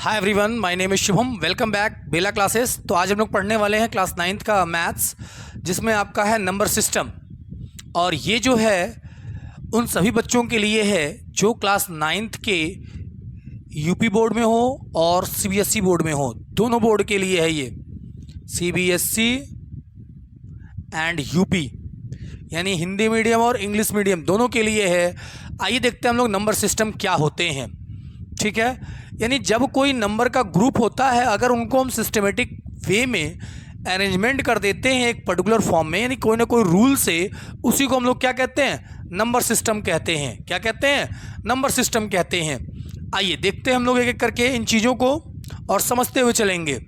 Hi everyone, my name is Shubham. Welcome back Bela classes. तो आज हम लोग पढ़ने वाले हैं क्लास 9th का मैथ्स, जिसमें आपका है नंबर सिस्टम। और ये जो है उन सभी बच्चों के लिए है जो क्लास 9th के यूपी बोर्ड में हो और सीबीएसई बोर्ड में हो। दोनों बोर्ड के लिए है ये, सीबीएसई एंड यूपी, यानी हिंदी मीडियम और इंग्लिश मीडियम दोनों के लिए है। आइए देखते हैं हम लोग नंबर सिस्टम क्या होते हैं। ठीक है, यानी जब कोई नंबर का ग्रुप होता है, अगर उनको हम सिस्टमेटिक वे में अरेंजमेंट कर देते हैं एक पर्टिकुलर फॉर्म में, यानी कोई ना कोई रूल से, उसी को हम लोग क्या कहते हैं? नंबर सिस्टम कहते हैं। क्या कहते हैं? नंबर सिस्टम कहते हैं। आइए देखते हैं हम लोग एक एक करके इन चीज़ों को और समझते हुए चलेंगे।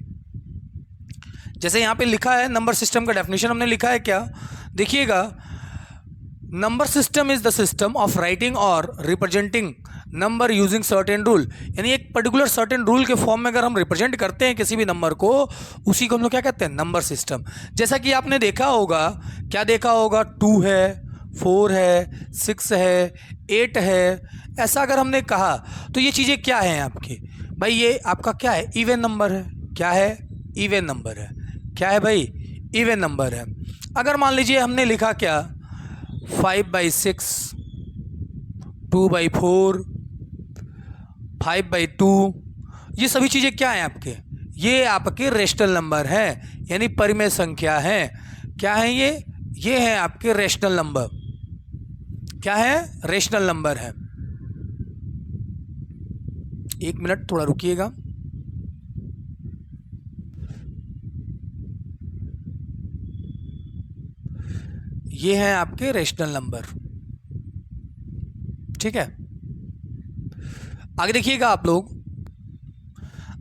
जैसे यहाँ पे लिखा है नंबर सिस्टम का डेफिनेशन हमने लिखा है क्या, देखिएगा। Number system is the system of writing और representing number using certain rule, यानी एक पर्टिकुलर सर्टेन रूल के फॉर्म में अगर हम रिप्रेजेंट करते हैं किसी भी नंबर को, उसी को हम लोग क्या कहते हैं? Number system. जैसा कि आपने देखा होगा, क्या देखा होगा? 2 है, 4 है, 6 है, 8 है, ऐसा अगर हमने कहा तो ये चीज़ें क्या हैं आपकी? भाई ये आपका क्या है? इवन नंबर है। क्या है? इवन नंबर है। क्या है भाई? इवन नंबर है। अगर मान लीजिए हमने लिखा क्या, 5/6, 2/4, 5/2, ये सभी चीज़ें क्या हैं आपके? ये आपके रेशनल नंबर हैं, यानी परिमेय संख्या है। क्या है ये? ये है आपके रेशनल नंबर। क्या है? रेशनल नंबर है। एक मिनट थोड़ा रुकिएगा। ये हैं आपके रेशनल नंबर। ठीक है, आगे देखिएगा आप लोग।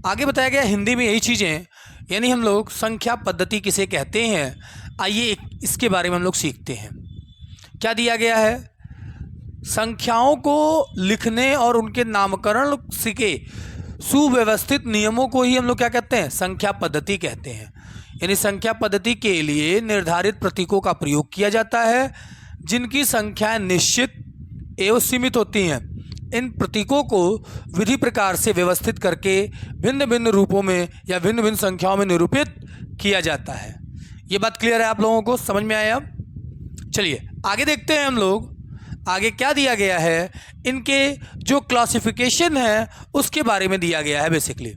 आगे बताया गया हिंदी में यही चीज़ें, यानी हम लोग संख्या पद्धति किसे कहते हैं। आइए इसके बारे में हम लोग सीखते हैं। क्या दिया गया है? संख्याओं को लिखने और उनके नामकरण के सुव्यवस्थित नियमों को ही हम लोग क्या कहते हैं? संख्या पद्धति कहते हैं। यानी संख्या पद्धति के लिए निर्धारित प्रतीकों का प्रयोग किया जाता है, जिनकी संख्याएं निश्चित एवं सीमित होती हैं। इन प्रतीकों को विधि प्रकार से व्यवस्थित करके भिन्न भिन्न रूपों में या भिन्न भिन्न संख्याओं में निरूपित किया जाता है। ये बात क्लियर है आप लोगों को? समझ में आया? चलिए आगे देखते हैं हम लोग। आगे क्या दिया गया है? इनके जो क्लासिफिकेशन है उसके बारे में दिया गया है बेसिकली।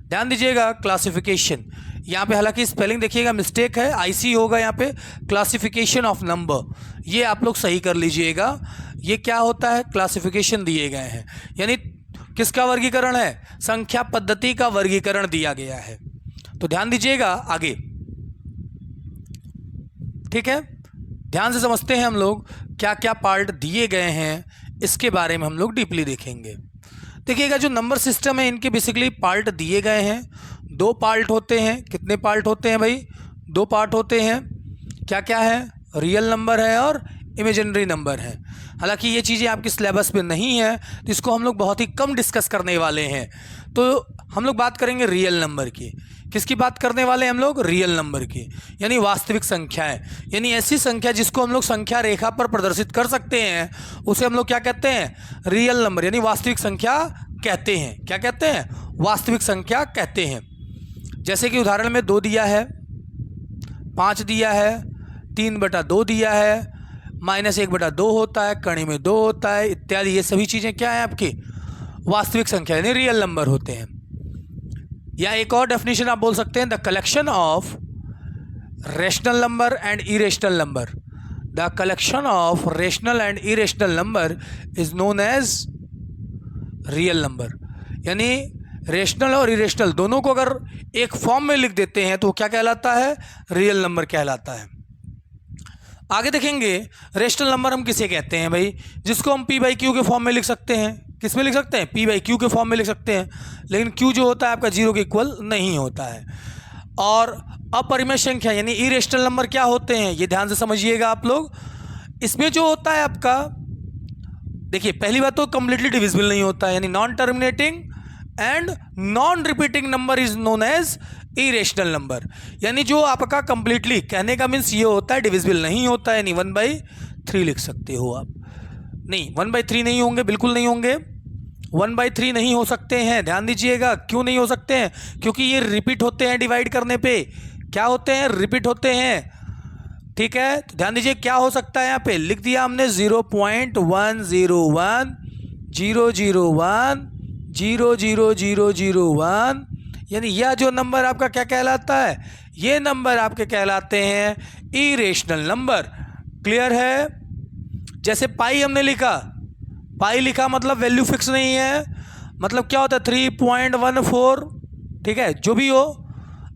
ध्यान दीजिएगा, क्लासिफिकेशन। यहाँ पे हालांकि स्पेलिंग देखिएगा मिस्टेक है, आईसी होगा यहाँ पे, क्लासिफिकेशन ऑफ नंबर, ये आप लोग सही कर लीजिएगा। ये क्या होता है? क्लासिफिकेशन दिए गए हैं, यानी किसका वर्गीकरण है? संख्या पद्धति का वर्गीकरण दिया गया है। तो ध्यान दीजिएगा आगे। ठीक है, ध्यान से समझते हैं हम लोग क्या क्या पार्ट दिए गए हैं, इसके बारे में हम लोग डीपली देखेंगे। देखिएगा, जो नंबर सिस्टम है इनके बेसिकली पार्ट दिए गए हैं। 2 पार्ट होते हैं। कितने पार्ट होते हैं भाई? 2 पार्ट होते हैं। क्या क्या है? रियल नंबर है और इमेजिनरी नंबर है। हालांकि ये चीज़ें आपके सिलेबस में नहीं है, तो इसको हम लोग बहुत ही कम डिस्कस करने वाले हैं। तो हम लोग बात करेंगे रियल नंबर की। किसकी बात करने वाले हैं हम लोग? रियल नंबर की, यानी वास्तविक संख्याएं, यानी ऐसी संख्या जिसको हम लोग संख्या रेखा पर प्रदर्शित कर सकते हैं, उसे हम लोग क्या कहते हैं? रियल नंबर, यानी वास्तविक संख्या कहते हैं। क्या कहते हैं? वास्तविक संख्या कहते हैं। जैसे कि उदाहरण में 2 दिया है, 5 दिया है, 3/2 दिया है, -1/2 होता है, कड़ी में 2 होता है, इत्यादि। ये सभी चीज़ें क्या है आपकी? वास्तविक संख्या, यानी रियल नंबर होते हैं। या एक और डेफिनेशन आप बोल सकते हैं, the collection of rational number and irrational number. The collection of rational and irrational number is known as real number. यानी रेशनल और इरेशनल दोनों को अगर एक फॉर्म में लिख देते हैं तो क्या कहलाता है? रियल नंबर कहलाता है। आगे देखेंगे, रेशनल नंबर हम किसे कहते हैं भाई? जिसको हम p/q के फॉर्म में लिख सकते हैं। किस में लिख सकते हैं? p/q के फॉर्म में लिख सकते हैं, लेकिन q जो होता है आपका 0 के इक्वल नहीं होता है। और अपरिमेय संख्या यानी इरेशनल नंबर क्या होते हैं? ये ध्यान से समझिएगा आप लोग। इसमें जो होता है आपका, देखिए पहली बात तो कंप्लीटली डिविजिबल नहीं होता है, यानी non terminating and non repeating number is known as irrational number. यानी जो आपका कंप्लीटली, कहने का मीन्स ये होता है डिविजिबल नहीं होता है, यानी 1/3 लिख सकते हो आप। नहीं, 1/3 नहीं होंगे, बिल्कुल नहीं होंगे। 1/3 नहीं हो सकते हैं। ध्यान दीजिएगा, क्यों नहीं हो सकते हैं? क्योंकि ये रिपीट होते हैं डिवाइड करने पे। क्या होते हैं? रिपीट होते हैं। ठीक है, तो ध्यान दीजिए क्या हो सकता है। यहाँ पे लिख दिया हमने 0.101 001 00001, यानी यह जो नंबर आपका क्या कहलाता है? ये नंबर आपके कहलाते हैं इरेशनल नंबर। क्लियर है? जैसे पाई हमने लिखा, पाई लिखा मतलब वैल्यू फिक्स नहीं है, मतलब क्या होता है 3.14। ठीक है, जो भी हो,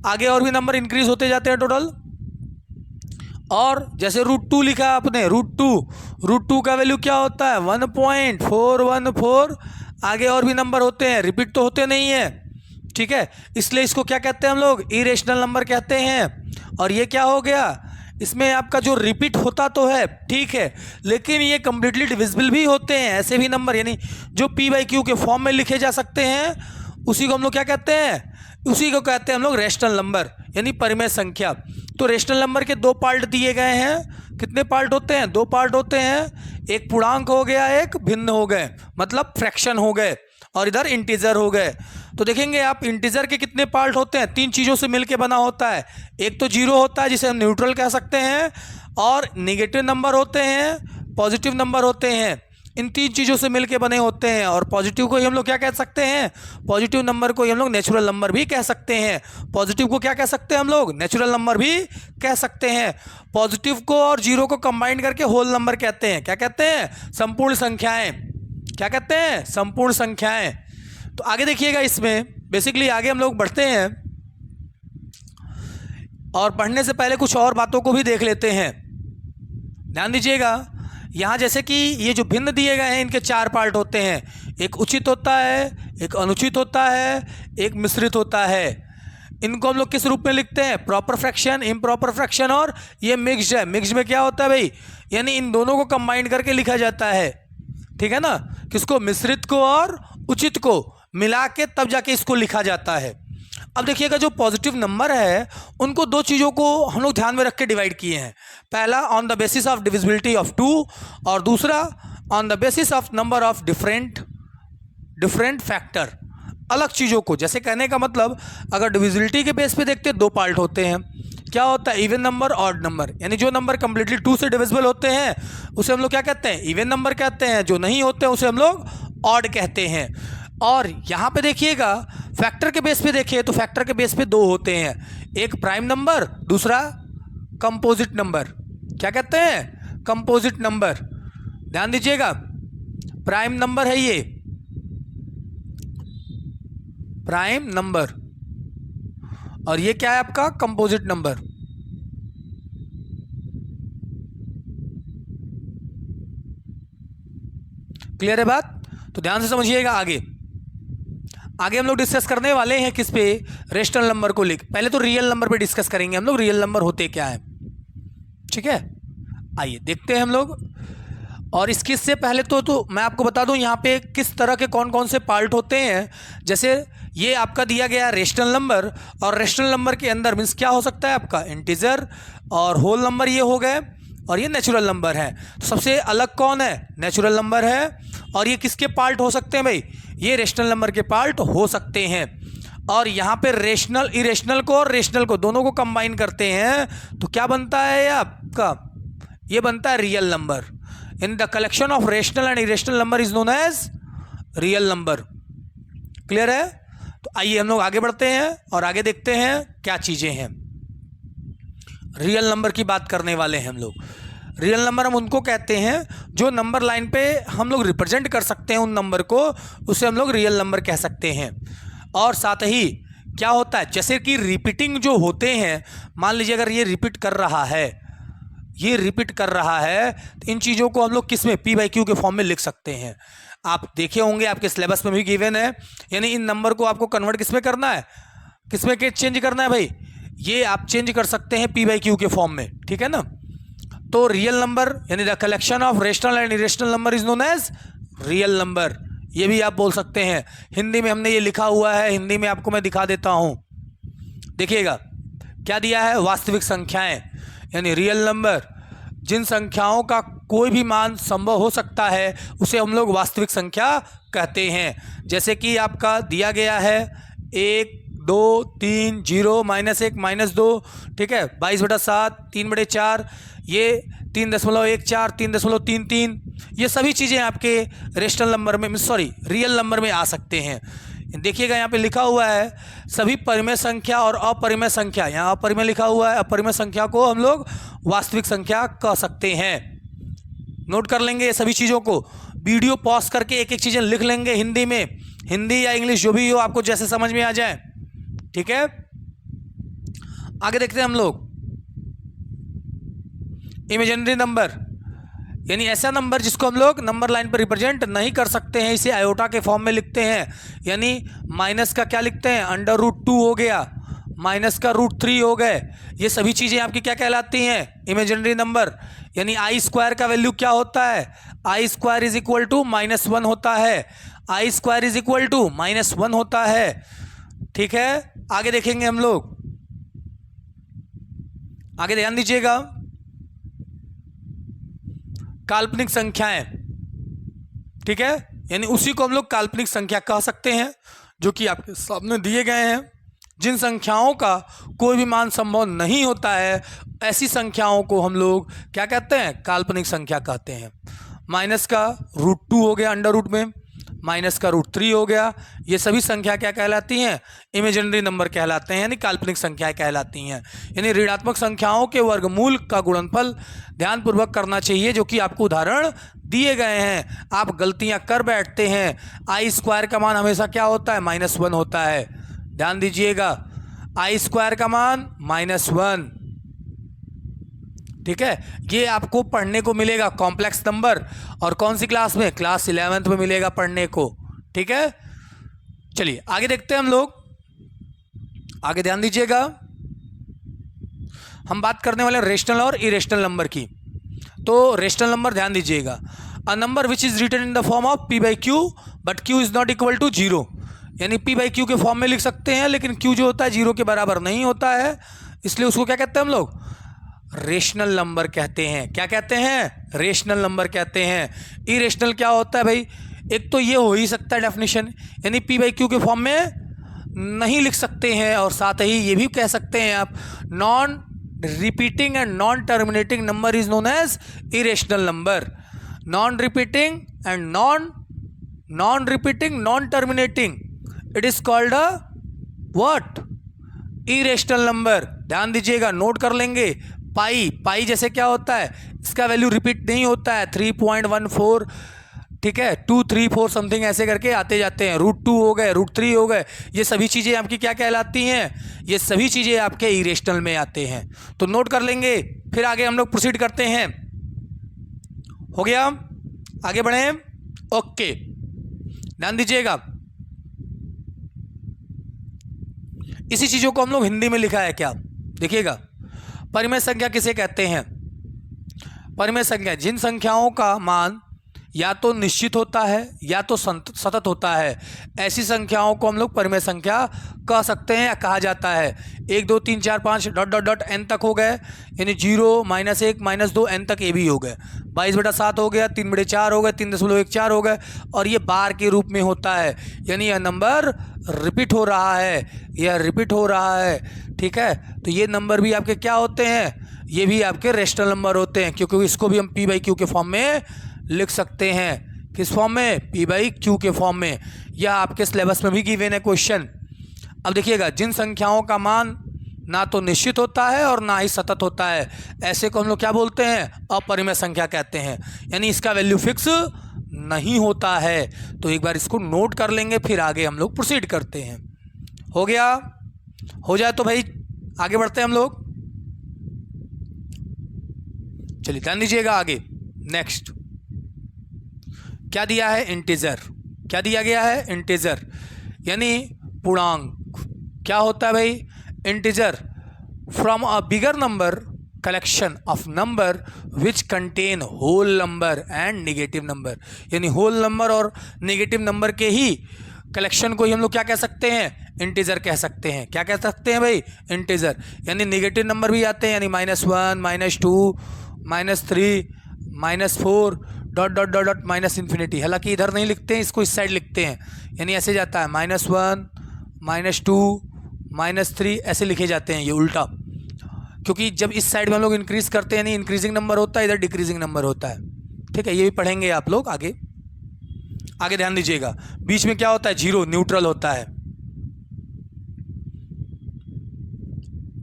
आगे और भी नंबर इंक्रीज होते जाते हैं टोटल। और जैसे √2 लिखा आपने, √2 का वैल्यू क्या होता है? 1.414। आगे और भी नंबर होते हैं, रिपीट तो होते नहीं है। ठीक है, इसलिए इसको क्या कहते हैं हम लोग? इरेशनल नंबर कहते हैं। और ये क्या हो गया? इसमें आपका जो रिपीट होता तो है, ठीक है, लेकिन ये कंप्लीटली डिविजिबल भी होते हैं। ऐसे भी नंबर यानी जो p/q के फॉर्म में लिखे जा सकते हैं, उसी को हम लोग क्या कहते हैं? उसी को कहते हैं हम लोग रेशनल नंबर, यानी परिमेय संख्या। तो रेशनल नंबर के 2 पार्ट दिए गए हैं। कितने पार्ट होते हैं? 2 पार्ट होते हैं। एक पूर्णांक हो गया, एक भिन्न हो गए, मतलब फ्रैक्शन हो गए, और इधर इंटीजर हो गए। तो देखेंगे आप, इंटीजर के कितने पार्ट होते हैं? 3 चीज़ों से मिलके बना होता है। एक तो जीरो होता है, जिसे हम न्यूट्रल कह सकते हैं, और नेगेटिव नंबर होते हैं, पॉजिटिव नंबर होते हैं। इन 3 चीज़ों से मिलके बने होते हैं। और पॉजिटिव को ही हम लोग क्या कह सकते हैं? पॉजिटिव नंबर को ही हम लोग नेचुरल नंबर भी कह सकते हैं। पॉजिटिव को क्या कह सकते हैं हम लोग? नेचुरल नंबर भी कह सकते हैं। पॉजिटिव को और जीरो को कंबाइन करके होल नंबर कहते हैं। क्या कहते हैं? संपूर्ण संख्याएं। क्या कहते हैं? संपूर्ण संख्याएं। तो आगे देखिएगा, इसमें बेसिकली आगे हम लोग बढ़ते हैं, और पढ़ने से पहले कुछ और बातों को भी देख लेते हैं। ध्यान दीजिएगा, यहाँ जैसे कि ये जो भिन्न दिए गए हैं, इनके 4 पार्ट होते हैं। एक उचित होता है, एक अनुचित होता है, एक मिश्रित होता है। इनको हम लोग किस रूप में लिखते हैं? प्रॉपर फ्रैक्शन, इम्प्रॉपर फ्रैक्शन, और ये मिक्स्ड है। मिक्स्ड में क्या होता है भाई? यानी इन दोनों को कंबाइन करके लिखा जाता है। ठीक है ना? किसको? मिश्रित को और उचित को मिला के तब जाके इसको लिखा जाता है। अब देखिएगा, जो पॉजिटिव नंबर है उनको 2 चीज़ों को हम लोग ध्यान में रख के डिवाइड किए हैं। पहला on the basis of divisibility of 2, और दूसरा on the basis of number of different factor. अलग चीज़ों को, जैसे कहने का मतलब, अगर डिविजिबिलिटी के बेस पे देखते हैं 2 पार्ट होते हैं। क्या होता है? Even number, odd number. यानी जो नंबर कंप्लीटली 2 से डिविजिबल होते हैं उसे हम लोग क्या कहते हैं? इवन नंबर कहते हैं। जो नहीं होते हैं उसे हम लोग ऑड कहते हैं। और यहाँ पे देखिएगा, फैक्टर के बेस पे देखिए तो फैक्टर के बेस पे 2 होते हैं। एक प्राइम नंबर, दूसरा कंपोजिट नंबर। क्या कहते हैं? Composite number. ध्यान दीजिएगा, प्राइम नंबर है ये, प्राइम नंबर, और ये क्या है आपका? Composite number. क्लियर है बात? तो ध्यान से समझिएगा। आगे हम लोग डिस्कस करने वाले हैं किस पे? रेशनल नंबर को लेकर। पहले तो रियल नंबर पे डिस्कस करेंगे हम लोग, रियल नंबर होते क्या है। ठीक है, आइए देखते हैं हम लोग। और इसके से पहले तो मैं आपको बता दूं यहाँ पे किस तरह के कौन कौन से पार्ट होते हैं। जैसे ये आपका दिया गया रेशनल नंबर, और रेशनल नंबर के अंदर मीन्स क्या हो सकता है आपका? इंटीजर और होल नंबर ये हो गए, और ये नेचुरल नंबर है। तो सबसे अलग कौन है? नेचुरल नंबर है। और ये किसके पार्ट हो सकते हैं भाई? ये रेशनल नंबर के पार्ट हो सकते हैं। और यहाँ पे रेशनल, इरेशनल को और रेशनल को दोनों को कंबाइन करते हैं तो क्या बनता है ये आपका? ये बनता है real number. In the collection of rational and irrational number is known as real number. Clear है? तो आइए हम लोग आगे बढ़ते हैं और आगे देखते हैं क्या चीज़ें हैं। रियल नंबर की बात करने वाले हैं हम लोग। रियल नंबर हम उनको कहते हैं जो नंबर लाइन पे हम लोग रिप्रेजेंट कर सकते हैं उन नंबर को, उसे हम लोग रियल नंबर कह सकते हैं। और साथ ही क्या होता है, जैसे कि रिपीटिंग जो होते हैं, मान लीजिए अगर ये रिपीट कर रहा है, ये रिपीट कर रहा है, तो इन चीज़ों को हम लोग किस में? p/q के फॉर्म में लिख सकते हैं। आप देखे होंगे आपके सिलेबस में भी गिवन है। यानी इन नंबर को आपको कन्वर्ट किस में करना है? किस में चेंज करना है भाई? ये आप चेंज कर सकते हैं p/q के फॉर्म में। ठीक है ना? तो रियल नंबर यानी the collection of rational and irrational number is known as real number. ये भी आप बोल सकते हैं। हिंदी में हमने ये लिखा हुआ है, हिंदी में आपको मैं दिखा देता हूँ। देखिएगा क्या दिया है? वास्तविक संख्याएं यानी रियल नंबर, जिन संख्याओं का कोई भी मान संभव हो सकता है उसे हम लोग वास्तविक संख्या कहते हैं। जैसे कि आपका दिया गया है 1 2 3 0 -1 -2, ठीक है, 22/7 3/4, ये 3.14 3.33, ये सभी चीज़ें आपके रेशनल नंबर में रियल नंबर में आ सकते हैं। देखिएगा यहाँ पे लिखा हुआ है सभी परिमेय संख्या और अपरिमेय संख्या, यहाँ अपरिमेय लिखा हुआ है, अपरिमेय संख्या को हम लोग वास्तविक संख्या कह सकते हैं। नोट कर लेंगे ये सभी चीज़ों को, वीडियो पॉज करके एक एक चीज़ें लिख लेंगे हिंदी में, हिंदी या इंग्लिश जो भी हो आपको जैसे समझ में आ जाए, ठीक है। आगे देखते हैं हम लोग इमेजिनरी नंबर, यानी ऐसा नंबर जिसको हम लोग नंबर लाइन पर रिप्रेजेंट नहीं कर सकते हैं, इसे आयोटा के फॉर्म में लिखते हैं। यानी माइनस का क्या लिखते हैं, √2 हो गया, माइनस का √3 हो गए, ये सभी चीज़ें आपकी क्या कहलाती हैं, इमेजिनरी नंबर। यानी i² का वैल्यू क्या होता है, i² = -1 होता है, i² = -1 होता है, ठीक है। आगे देखेंगे हम लोग, आगे ध्यान दीजिएगा, काल्पनिक संख्याएं, ठीक है, यानी उसी को हम लोग काल्पनिक संख्या कह सकते हैं, जो कि आपके सामने दिए गए हैं। जिन संख्याओं का कोई भी मान संभव नहीं होता है, ऐसी संख्याओं को हम लोग क्या कहते हैं, काल्पनिक संख्या कहते हैं। माइनस का √2 हो गया अंडर रूट में, माइनस का √3 हो गया, ये सभी संख्या क्या कहलाती हैं, इमेजिनरी नंबर कहलाते हैं, यानी काल्पनिक संख्याएं कहलाती हैं। यानी ऋणात्मक संख्याओं के वर्गमूल का गुणनफल ध्यानपूर्वक करना चाहिए, जो कि आपको उदाहरण दिए गए हैं। आप गलतियां कर बैठते हैं, i² का मान हमेशा क्या होता है, -1 होता है, ध्यान दीजिएगा, i² का मान -1, ठीक है। ये आपको पढ़ने को मिलेगा कॉम्प्लेक्स नंबर, और कौन सी क्लास में, क्लास 11th में मिलेगा पढ़ने को, ठीक है। चलिए आगे देखते हैं हम लोग, आगे ध्यान दीजिएगा, हम बात करने वाले रेशनल और इरेशनल नंबर की। तो रेशनल नंबर ध्यान दीजिएगा, a number which is written in the form of p/q but q is not equal to 0, यानी p/q के फॉर्म में लिख सकते हैं, लेकिन q जो होता है 0 के बराबर नहीं होता है, इसलिए उसको क्या कहते हैं हम लोग, रेशनल नंबर कहते हैं। क्या कहते हैं, रेशनल नंबर कहते हैं। इरेशनल क्या होता है भाई, एक तो ये हो ही सकता है डेफिनेशन, यानी p/q के फॉर्म में नहीं लिख सकते हैं, और साथ ही ये भी कह सकते हैं आप, non repeating and non terminating number is known as irrational number. Non repeating and non repeating non terminating, it is called a what, irrational number. ध्यान दीजिएगा, नोट कर लेंगे, पाई जैसे क्या होता है, इसका वैल्यू रिपीट नहीं होता है, 3.14, ठीक है, 2 3 4 समथिंग ऐसे करके आते जाते हैं, √2 हो गए, √3 हो गए, ये सभी चीज़ें आपकी क्या कहलाती हैं, ये सभी चीज़ें आपके इरेशनल में आते हैं। तो नोट कर लेंगे, फिर आगे हम लोग प्रोसीड करते हैं। हो गया, आगे बढ़े, ओके, ध्यान दीजिएगा, इसी चीज़ों को हम लोग हिंदी में लिखा है क्या, देखिएगा। परिमेय संख्या किसे कहते हैं, परिमेय संख्या जिन संख्याओं का मान या तो निश्चित होता है या तो सतत होता है, ऐसी संख्याओं को हम लोग परिमेय संख्या कह सकते हैं या कहा जाता है। 1 2 3 4 5 ... n तक हो गए, यानी 0 -1 -2 n तक ये भी हो गए, 22/7 हो गया, 3/4 हो गए, 3.14 हो गए, और ये बार के रूप में होता है, यानी यह नंबर रिपीट हो रहा है, यह रिपीट हो रहा है, ठीक है। तो ये नंबर भी आपके क्या होते हैं, ये भी आपके रेशनल नंबर होते हैं, क्योंकि इसको भी हम p/q के फॉर्म में लिख सकते हैं। किस फॉर्म में, p/q के फॉर्म में। यह आपके सिलेबस में भी गिवन है क्वेश्चन। अब देखिएगा, जिन संख्याओं का मान ना तो निश्चित होता है और ना ही सतत होता है, ऐसे को हम लोग क्या बोलते हैं, अपरिमेय संख्या कहते हैं, यानी इसका वैल्यू फिक्स नहीं होता है। तो एक बार इसको नोट कर लेंगे, फिर आगे हम लोग प्रोसीड करते हैं। हो गया, हो जाए तो भाई आगे बढ़ते हैं हम लोग। चलिए ध्यान दीजिएगा, आगे नेक्स्ट क्या दिया है, इंटीजर। क्या दिया गया है, इंटीजर, यानी पूर्णांक। क्या होता है भाई, integer from a bigger number collection of number which contain whole number and negative number, यानी होल नंबर और नेगेटिव नंबर के ही कलेक्शन को ही हम लोग क्या कह सकते हैं, इंटीजर कह सकते हैं। क्या कह सकते हैं भाई, इंटीजर, यानी नेगेटिव नंबर भी आते हैं, यानी -1 -2 -3 -4 dot dot dot dot minus infinity. हालांकि इधर नहीं लिखते हैं, इसको इस साइड लिखते हैं, यानी ऐसे जाता है -1 -2 -3 ऐसे लिखे जाते हैं, ये उल्टा। क्योंकि जब इस साइड में हम लोग इंक्रीज करते हैं यानी इंक्रीजिंग नंबर होता है, इधर डिक्रीजिंग नंबर होता है। ठीक है, ये भी पढ़ेंगे आप लोग आगे। आगे ध्यान दीजिएगा, बीच में क्या होता है, जीरो, न्यूट्रल होता है।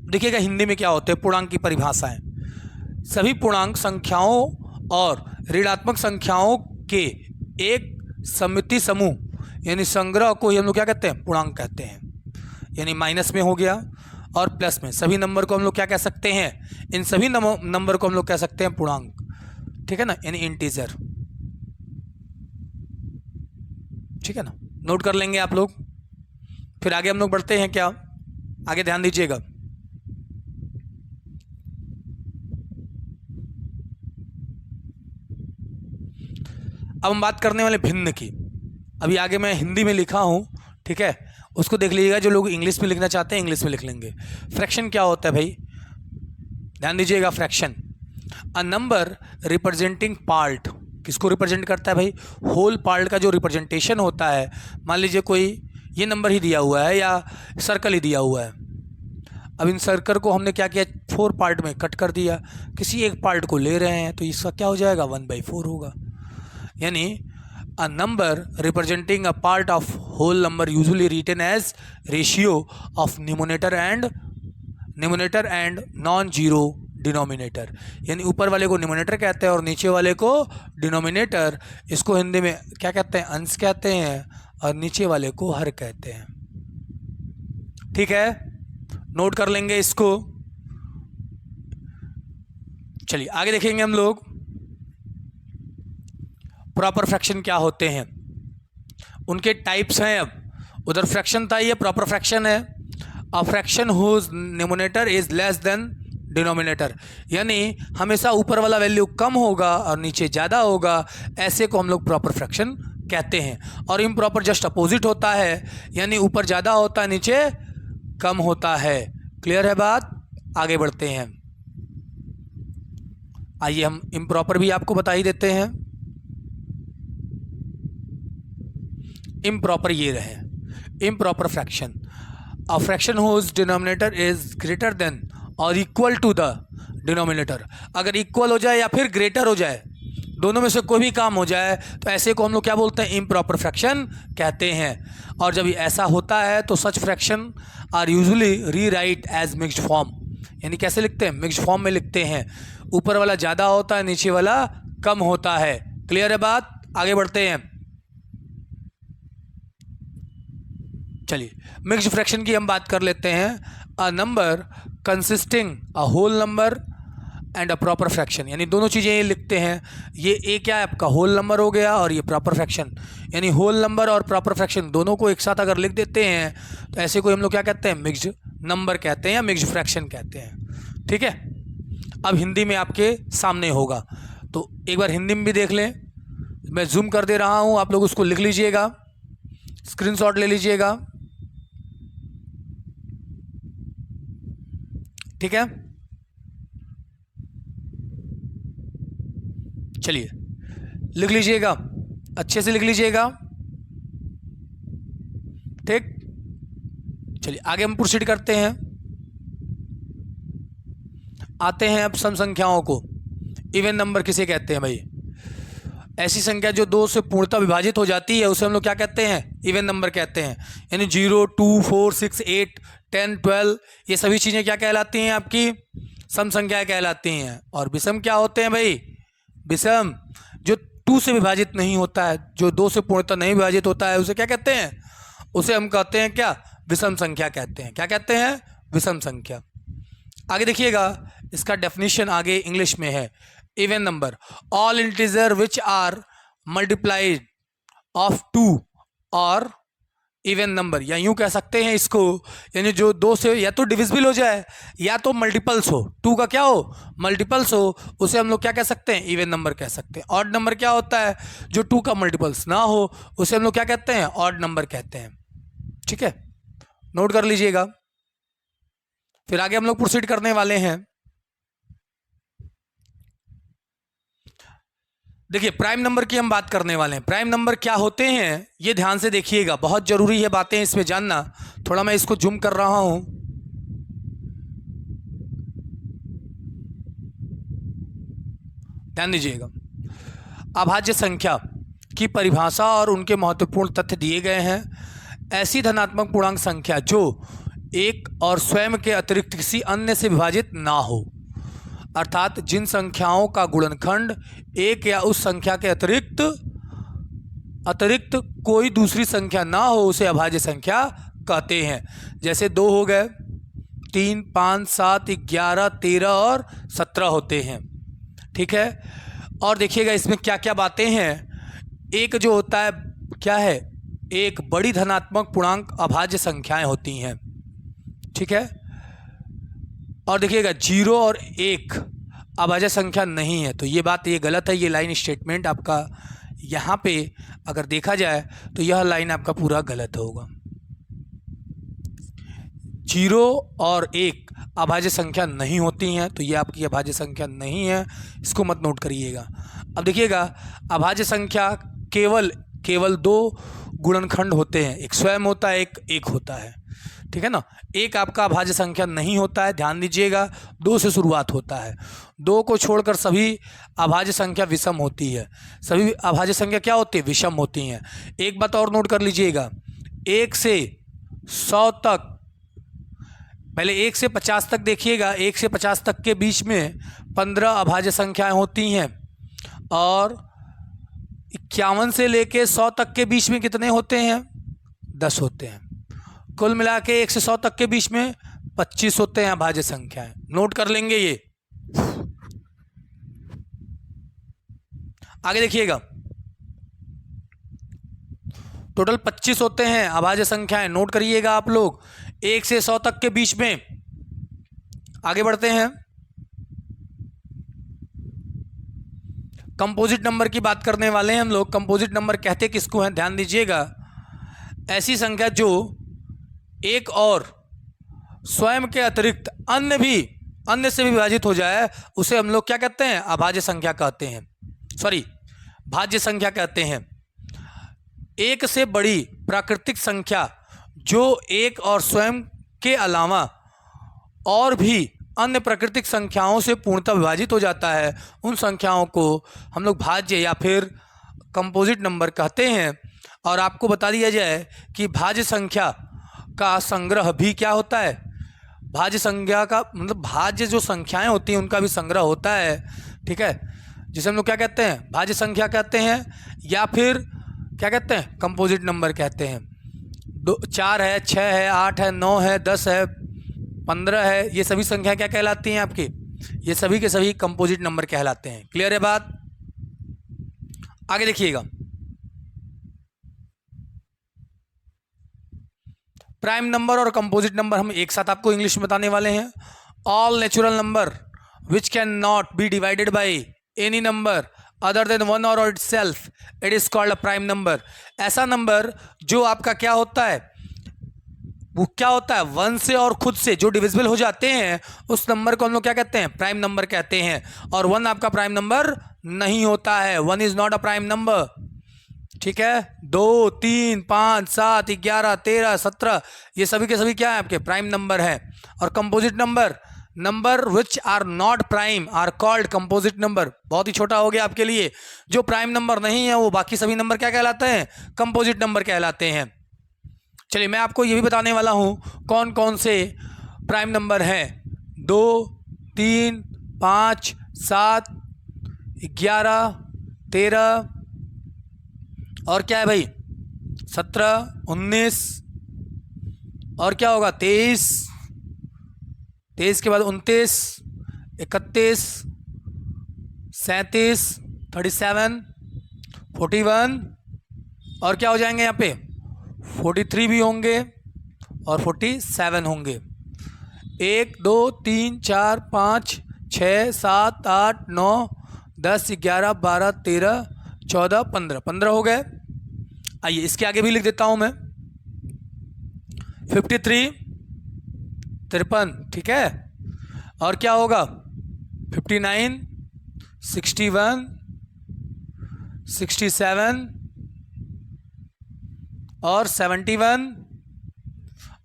देखिएगा हिंदी में क्या होते हैं पूर्णांक की परिभाषाएं। सभी पूर्णांक संख्याओं और ऋणात्मक संख्याओं के एक समिति समूह यानी संग्रह को ही हम लोग क्या कहते हैं, पूर्णांक कहते हैं। यानी माइनस में हो गया और प्लस में, सभी नंबर को हम लोग क्या कह सकते हैं, इन सभी नंबर को हम लोग कह सकते हैं पूर्णांक। ठीक है ना, यानी इंटीजर। ठीक है ना, नोट कर लेंगे आप लोग। फिर आगे हम लोग बढ़ते हैं, क्या आगे ध्यान दीजिएगा। अब हम बात करने वाले भिन्न की। अभी आगे मैं हिंदी में लिखा हूँ, ठीक है, उसको देख लीजिएगा। जो लोग इंग्लिश में लिखना चाहते हैं इंग्लिश में लिख लेंगे। फ्रैक्शन क्या होता है भाई, ध्यान दीजिएगा। Fraction, a number representing part, किसको रिप्रेजेंट करता है भाई, होल पार्ट का जो रिप्रेजेंटेशन होता है। मान लीजिए कोई ये नंबर ही दिया हुआ है या सर्कल ही दिया हुआ है। अब इन सर्कल को हमने क्या किया, 4 पार्ट में कट कर दिया, किसी एक पार्ट को ले रहे हैं, तो इसका क्या हो जाएगा, 1/4 होगा। यानी a number representing a part of whole number usually written as ratio of numerator and non-zero denominator. यानी ऊपर वाले को न्यूमरेटर कहते हैं और नीचे वाले को डिनोमिनेटर। इसको हिंदी में क्या कहते हैं, अंश कहते हैं, और नीचे वाले को हर कहते हैं। ठीक है, नोट कर लेंगे इसको। चलिए आगे देखेंगे हम लोग प्रॉपर फ्रैक्शन क्या होते हैं, उनके टाइप्स हैं। अब उधर फ्रैक्शन था, ये प्रॉपर फ्रैक्शन है। A fraction whose numerator is less than denominator, यानी हमेशा ऊपर वाला वैल्यू कम होगा और नीचे ज़्यादा होगा, ऐसे को हम लोग प्रॉपर फ्रैक्शन कहते हैं। और इम्प्रॉपर जस्ट अपोजिट होता है, यानी ऊपर ज़्यादा होता है नीचे कम होता है। क्लियर है बात, आगे बढ़ते हैं। आइए हम इम्प्रॉपर भी आपको बता ही देते हैं। इम्प्रॉपर ये रहे, improper fraction, a fraction whose denominator is greater than और इक्वल टू द डिनोमिनेटर। अगर इक्वल हो जाए या फिर ग्रेटर हो जाए, दोनों में से कोई भी काम हो जाए, तो ऐसे को हम लोग क्या बोलते हैं, इम्प्रॉपर फ्रैक्शन कहते हैं। और जब ऐसा होता है तो such fraction are usually rewrite as mixed form, यानी कैसे लिखते हैं, मिक्स्ड फॉर्म में लिखते हैं। ऊपर वाला ज़्यादा होता है, नीचे वाला कम होता है। क्लियर है बात, आगे बढ़ते हैं। चलिए मिक्स्ड फ्रैक्शन की हम बात कर लेते हैं। A number consisting a whole number and a proper fraction, यानी दोनों चीज़ें ये लिखते हैं। ये एक क्या है आपका, होल नंबर हो गया, और ये प्रॉपर फ्रैक्शन, यानी होल नंबर और प्रॉपर फ्रैक्शन दोनों को एक साथ अगर लिख देते हैं तो ऐसे को हम लोग क्या कहते हैं, मिक्स्ड नंबर कहते हैं या मिक्स्ड फ्रैक्शन कहते हैं। ठीक है, अब हिंदी में आपके सामने होगा, तो एक बार हिंदी में भी देख लें। मैं जूम कर दे रहा हूँ, आप लोग उसको लिख लीजिएगा, स्क्रीनशॉट ले लीजिएगा। ठीक है, चलिए लिख लीजिएगा, अच्छे से लिख लीजिएगा। ठीक, चलिए आगे हम प्रोसीड करते हैं। आते हैं अब सम संख्याओं को। इवन नंबर किसे कहते हैं भाई, ऐसी संख्या जो 2 से पूर्णतः विभाजित हो जाती है उसे हम लोग क्या कहते हैं, इवन नंबर कहते हैं। यानी 0, 2, 4, 6, 8, 10, 12 ये सभी चीज़ें क्या कहलाती हैं, आपकी सम संख्याएं कहलाती हैं। और विषम क्या होते हैं भाई, विषम जो 2 से विभाजित नहीं होता है, जो 2 से पूर्णतः नहीं विभाजित होता है, उसे क्या कहते हैं, उसे हम कहते हैं क्या, विषम संख्या कहते हैं। क्या कहते हैं, विषम संख्या। आगे देखिएगा, इसका डेफिनेशन आगे इंग्लिश में है। Even number, all integer which are multiplied of 2 और इवन नंबर, या यूं कह सकते हैं इसको, यानी जो 2 से या तो डिविजिबल हो जाए या तो मल्टीपल्स हो, 2 का क्या हो, मल्टीपल्स हो, उसे हम लोग क्या कह सकते हैं, इवन नंबर कह सकते हैं। ऑड नंबर क्या होता है, जो 2 का मल्टीपल्स ना हो, उसे हम लोग क्या कहते हैं, ऑड नंबर कहते हैं। ठीक है, नोट कर लीजिएगा। फिर आगे हम लोग प्रोसीड करने वाले हैं। देखिए प्राइम नंबर की हम बात करने वाले हैं। प्राइम नंबर क्या होते हैं ये ध्यान से देखिएगा, बहुत ज़रूरी है बातें इसमें जानना। थोड़ा मैं इसको जूम कर रहा हूं, ध्यान दीजिएगा। अभाज्य संख्या की परिभाषा और उनके महत्वपूर्ण तथ्य दिए गए हैं। ऐसी धनात्मक पूर्णांक संख्या जो एक और स्वयं के अतिरिक्त किसी अन्य से विभाजित ना हो, अर्थात जिन संख्याओं का गुणनखंड एक या उस संख्या के अतिरिक्त कोई दूसरी संख्या ना हो, उसे अभाज्य संख्या कहते हैं। जैसे 2 हो गए, 3, 5, 7, 11, 13 और 17 होते हैं, ठीक है। और देखिएगा इसमें क्या क्या बातें हैं। एक जो होता है क्या है, एक बड़ी धनात्मक पूर्णांक अभाज्य संख्याएं होती हैं, ठीक है। और देखिएगा 0 और 1 अभाज्य संख्या नहीं है, तो ये बात ये गलत है। ये लाइन स्टेटमेंट आपका यहाँ पे अगर देखा जाए तो यह लाइन आपका पूरा गलत होगा। 0 और 1 अभाज्य संख्या नहीं होती हैं, तो ये आपकी अभाज्य संख्या नहीं है, इसको मत नोट करिएगा। अब देखिएगा अभाज्य संख्या केवल 2 गुणनखंड होते हैं, एक स्वयं होता है, एक होता है, ठीक है ना। एक आपका अभाज्य संख्या नहीं होता है, ध्यान दीजिएगा। 2 से शुरुआत होता है, 2 को छोड़कर सभी अभाज्य संख्या विषम होती है। सभी अभाज्य संख्या क्या होती है, विषम होती हैं। एक बात और नोट कर लीजिएगा, 1 से 100 तक, पहले 1 से 50 तक देखिएगा। 1 से 50 तक के बीच में 15 अभाज्य संख्याएं होती हैं, और 51 से लेके 100 तक के बीच में कितने होते हैं, 10 होते हैं। कुल मिला के 1 से 100 तक के बीच में 25 होते हैं अभाज्य संख्याएं। नोट कर लेंगे ये। आगे देखिएगा, टोटल 25 होते हैं अभाज्य संख्याएं, नोट करिएगा आप लोग, 1 से 100 तक के बीच में। आगे बढ़ते हैं, कंपोजिट नंबर की बात करने वाले हैं हम लोग। कंपोजिट नंबर कहते किसको हैं, ध्यान दीजिएगा। ऐसी संख्या जो एक और स्वयं के अतिरिक्त अन्य से भी विभाजित हो जाए, उसे हम लोग क्या कहते हैं, अभाज्य संख्या कहते हैं, भाज्य संख्या कहते हैं। एक से बड़ी प्राकृतिक संख्या जो एक और स्वयं के अलावा और भी अन्य प्राकृतिक संख्याओं से पूर्णतः विभाजित हो जाता है, उन संख्याओं को हम लोग भाज्य या फिर कंपोजिट नंबर कहते हैं। और आपको बता दिया जाए कि भाज्य संख्या का संग्रह भी क्या होता है, भाज्य संख्या का मतलब भाज्य जो संख्याएं होती हैं उनका भी संग्रह होता है, ठीक है, जिसे हम लोग क्या कहते हैं, भाज्य संख्या कहते हैं, या फिर क्या कहते हैं, कंपोजिट नंबर कहते हैं। 4 है, 6 है, 8 है, 9 है, 10 है, 15 है, ये सभी संख्या क्या कहलाती हैं आपकी, ये सभी के सभी कंपोजिट नंबर कहलाते हैं। क्लियर है बात। आगे देखिएगा, प्राइम नंबर और कंपोजिट नंबर हम एक साथ आपको इंग्लिश में बताने वाले हैं। All natural number which can not be divided by any number other than 1 और itself, it is called a prime number. ऐसा नंबर जो आपका क्या होता है, वो क्या होता है, 1 से और खुद से जो डिविजिबल हो जाते हैं, उस नंबर को हम लोग क्या कहते हैं, प्राइम नंबर कहते हैं। और 1 आपका प्राइम नंबर नहीं होता है, 1 is not a prime number, ठीक है। 2, 3, 5, 7, 11, 13, 17 ये सभी के सभी क्या है, आपके प्राइम नंबर है। और composite number which are not prime are called composite number. बहुत ही छोटा हो गया आपके लिए, जो प्राइम नंबर नहीं है वो बाकी सभी नंबर क्या कहलाते हैं, कंपोजिट नंबर कहलाते हैं। चलिए मैं आपको ये भी बताने वाला हूँ कौन कौन से प्राइम नंबर हैं। 2, 3, 5, 7, 11, 13 और क्या है भाई 17, 19 और क्या होगा 23, 23 के बाद 29, 31, 37, 37, 41 और क्या हो जाएंगे यहाँ पे 43 भी होंगे और 47 होंगे। 1, 2, 3, 4, 5, 6, 7, 8, 9, 10, 11, 12, 13, 14, 15 हो गए। आइए इसके आगे भी लिख देता हूं मैं 53, 53, ठीक है। और क्या होगा 59, 61, 67 और 71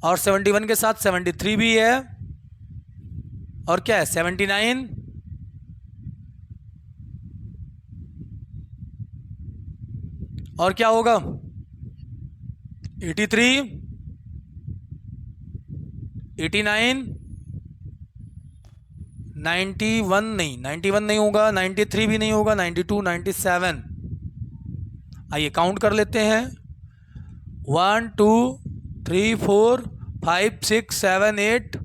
और 71 के साथ 73 भी है और क्या है 79 और क्या होगा 83 89 91 नहीं 91 नहीं होगा 93 भी नहीं होगा 92 97। आइए काउंट कर लेते हैं 1 2 3 4 5 6 7 8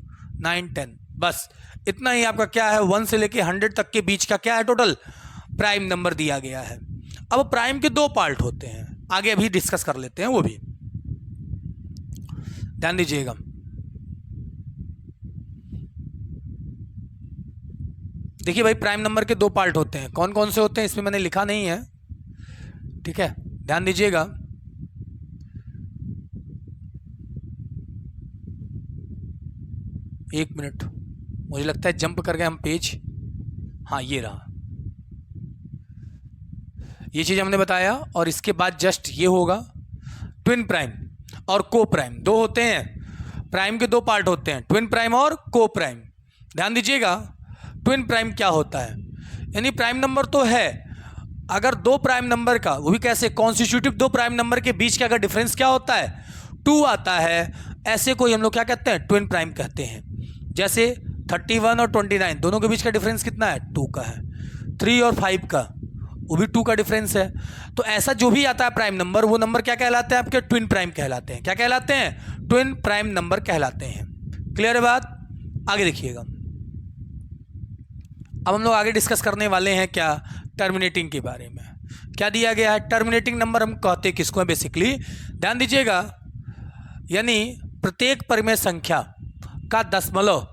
9 10। बस इतना ही आपका क्या है 1 से लेके 100 तक के बीच का क्या है टोटल प्राइम नंबर दिया गया है। अब प्राइम के दो पार्ट होते हैं, आगे अभी डिस्कस कर लेते हैं वो भी, ध्यान दीजिएगा। देखिए भाई प्राइम नंबर के दो पार्ट होते हैं, कौन कौन से होते हैं इसमें मैंने लिखा नहीं है, ठीक है, ध्यान दीजिएगा। एक मिनट, मुझे लगता है जंप कर गए हम पेज। हाँ ये रहा, ये चीज़ हमने बताया। और इसके बाद जस्ट ये होगा ट्विन प्राइम और को प्राइम, दो होते हैं प्राइम के, दो पार्ट होते हैं ट्विन प्राइम और को प्राइम। ध्यान दीजिएगा ट्विन प्राइम क्या होता है, यानी प्राइम नंबर तो है, अगर दो प्राइम नंबर का, वो भी कैसे, कॉन्स्टिट्यूटिव दो प्राइम नंबर के बीच का अगर डिफरेंस क्या होता है 2 आता है, ऐसे कोई हम लोग क्या कहते हैं ट्विन प्राइम कहते हैं। जैसे 31 और 29 दोनों के बीच का डिफरेंस कितना है 2 का है, 3 और 5 का वो भी 2 का डिफरेंस है। तो ऐसा जो भी आता है प्राइम नंबर, वो नंबर क्या कहलाते हैं आपके ट्विन प्राइम कहलाते हैं। क्या कहलाते हैं ट्विन प्राइम नंबर कहलाते हैं। क्लियर है बात, आगे देखिएगा। अब हम लोग आगे डिस्कस करने वाले हैं क्या टर्मिनेटिंग के बारे में। क्या दिया गया है, टर्मिनेटिंग नंबर हम कहते हैं किसको है बेसिकली, ध्यान दीजिएगा, यानी प्रत्येक परिमेय संख्या का दशमलव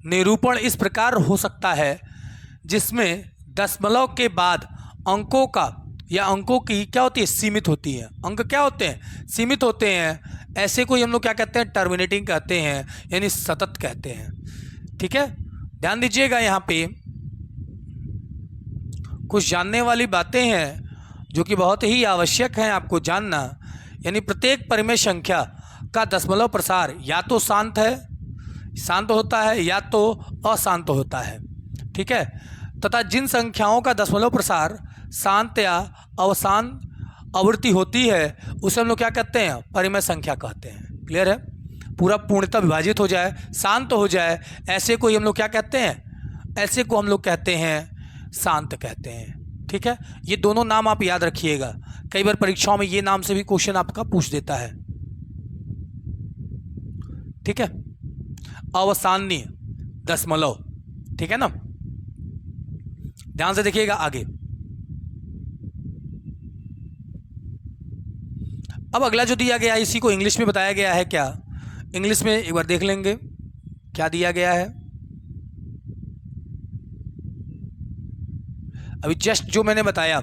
निरूपण इस प्रकार हो सकता है जिसमें दशमलव के बाद अंकों का या अंकों की क्या होती है सीमित होती है, अंक क्या होते हैं सीमित होते हैं, ऐसे कोई हम लोग क्या कहते हैं टर्मिनेटिंग कहते हैं, यानी सतत कहते हैं। ठीक है, ध्यान दीजिएगा, यहाँ पे कुछ जानने वाली बातें हैं जो कि बहुत ही आवश्यक हैं आपको जानना। यानी प्रत्येक परिमेय संख्या का दशमलव प्रसार या तो शांत होता है या तो अशांत होता है, ठीक है, तथा जिन संख्याओं का दशमलव प्रसार शांत या अवशांत आवृत्ति होती है उसे हम लोग क्या कहते हैं परिमेय संख्या कहते हैं। क्लियर है, पूरा पूर्णतः विभाजित हो जाए, शांत हो जाए, ऐसे कोई हम लोग क्या कहते हैं, ऐसे को हम लोग कहते हैं शांत कहते हैं। ठीक है, ये दोनों नाम आप याद रखिएगा, कई बार परीक्षाओं में ये नाम से भी क्वेश्चन आपका पूछ देता है। ठीक है, अवसानीय दशमलव, ठीक है ना, ध्यान से देखिएगा आगे। अब अगला जो दिया गया है इसी को इंग्लिश में बताया गया है। क्या इंग्लिश में एक बार देख लेंगे क्या दिया गया है। अभी जस्ट जो मैंने बताया,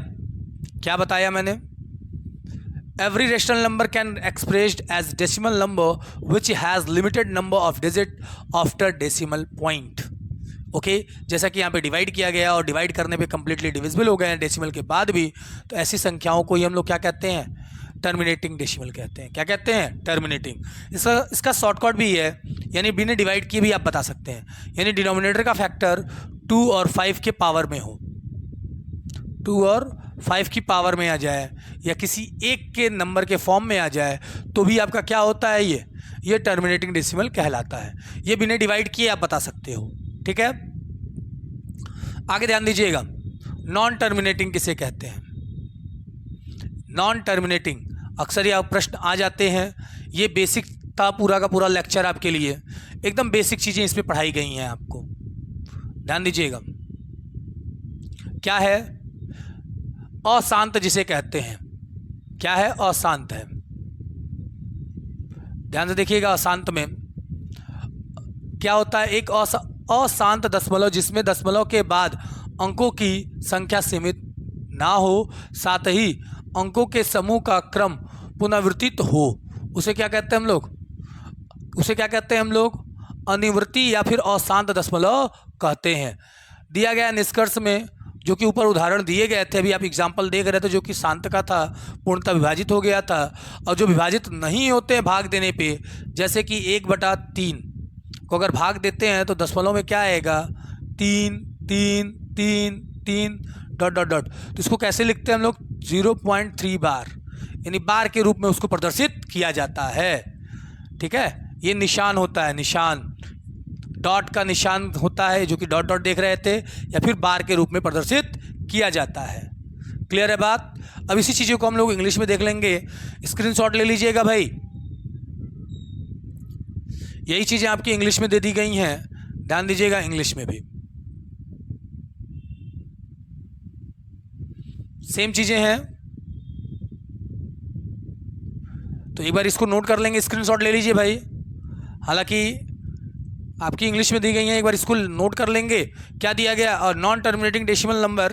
क्या बताया मैंने, every rational number can expressed as decimal number which has limited number of digit after decimal point. Okay, जैसा कि यहाँ पे डिवाइड किया गया और डिवाइड करने पे कंप्लीटली डिविजिबल हो गए हैं डेसिमल के बाद भी, तो ऐसी संख्याओं को ही हम लोग क्या कहते हैं टर्मिनेटिंग डेसिमल कहते हैं। क्या कहते हैं टर्मिनेटिंग। इसका शॉर्टकट भी है, यानी बिना डिवाइड किए भी आप बता सकते हैं, यानी डिनोमिनेटर का फैक्टर 2 और 5 के पावर में हो, 2 और 5 की पावर में आ जाए या किसी एक के नंबर के फॉर्म में आ जाए तो भी आपका क्या होता है ये टर्मिनेटिंग डेसिमल कहलाता है। ये बिना डिवाइड किए आप बता सकते हो। ठीक है, आगे ध्यान दीजिएगा, नॉन टर्मिनेटिंग किसे कहते हैं। नॉन टर्मिनेटिंग अक्सर ये प्रश्न आ जाते हैं, ये बेसिक था पूरा का पूरा लेक्चर आपके लिए, एकदम बेसिक चीज़ें इसमें पढ़ाई गई हैं आपको, ध्यान दीजिएगा। क्या है अशांत जिसे कहते हैं, क्या है अशांत है, ध्यान से देखिएगा। अशांत में क्या होता है, एक अशांत दशमलव जिसमें दशमलव के बाद अंकों की संख्या सीमित ना हो, साथ ही अंकों के समूह का क्रम पुनरावृत्त हो, उसे क्या कहते हैं हम लोग, उसे क्या कहते हैं हम लोग अनिवृत्ति या फिर अशांत दशमलव कहते हैं। दिया गया निष्कर्ष में जो कि ऊपर उदाहरण दिए गए थे, अभी आप एग्जाम्पल देख रहे थे, जो कि शांत का था, पूर्णतः विभाजित हो गया था। और जो विभाजित नहीं होते हैं भाग देने पे, जैसे कि 1/3 को अगर भाग देते हैं तो दशमलव में क्या आएगा, 3 3 3 3 ... तो इसको कैसे लिखते हैं हम लोग, 0.3 बार, यानी बार के रूप में उसको प्रदर्शित किया जाता है। ठीक है, ये निशान होता है, निशान डॉट का निशान होता है, जो कि डॉट डॉट देख रहे थे, या फिर बार के रूप में प्रदर्शित किया जाता है। क्लियर है बात। अब इसी चीज़ों को हम लोग इंग्लिश में देख लेंगे। स्क्रीनशॉट ले लीजिएगा भाई, यही चीज़ें आपकी इंग्लिश में दे दी गई हैं, ध्यान दीजिएगा इंग्लिश में भी सेम चीज़ें हैं। तो एक बार इसको नोट कर लेंगे, स्क्रीनशॉट ले लीजिए भाई, हालांकि आपकी इंग्लिश में दी गई है, एक बार इसको नोट कर लेंगे। क्या दिया गया, a non terminating decimal number,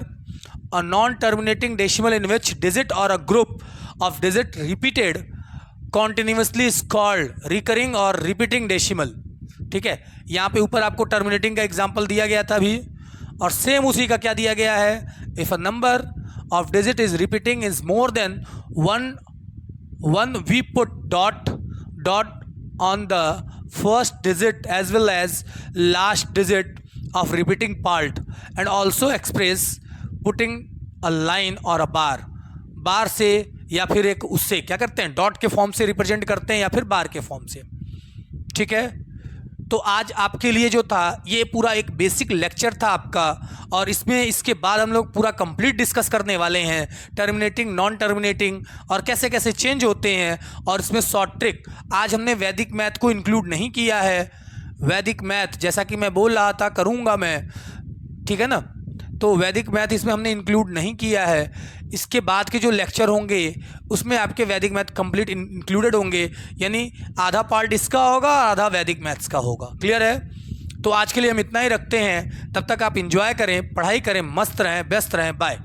a non terminating decimal in which digit और a group of digit repeated continuously is called recurring और रिपीटिंग डेसिमल। ठीक है, यहाँ पे ऊपर आपको टर्मिनेटिंग का एग्जाम्पल दिया गया था अभी, और सेम उसी का क्या दिया गया है, if a number of digit is repeating is more than one we put dot on the first digit as well as last digit of repeating part and also express putting a line or a bar से या फिर एक उससे क्या करते हैं, dot के form से रिप्रेजेंट करते हैं या फिर बार के फॉर्म से। ठीक है, तो आज आपके लिए जो था ये पूरा एक बेसिक लेक्चर था आपका, और इसमें इसके बाद हम लोग पूरा कंप्लीट डिस्कस करने वाले हैं टर्मिनेटिंग, नॉन टर्मिनेटिंग और कैसे कैसे चेंज होते हैं, और इसमें शॉर्ट ट्रिक। आज हमने वैदिक मैथ को इंक्लूड नहीं किया है, वैदिक मैथ जैसा कि मैं बोल रहा था करूँगा मैं, ठीक है ना, तो वैदिक मैथ इसमें हमने इंक्लूड नहीं किया है। इसके बाद के जो लेक्चर होंगे उसमें आपके वैदिक मैथ कंप्लीट इंक्लूडेड होंगे, यानी आधा पार्ट इसका होगा और आधा वैदिक मैथ्स का होगा। क्लियर है, तो आज के लिए हम इतना ही रखते हैं, तब तक आप इंजॉय करें, पढ़ाई करें, मस्त रहें, व्यस्त रहें, बाय।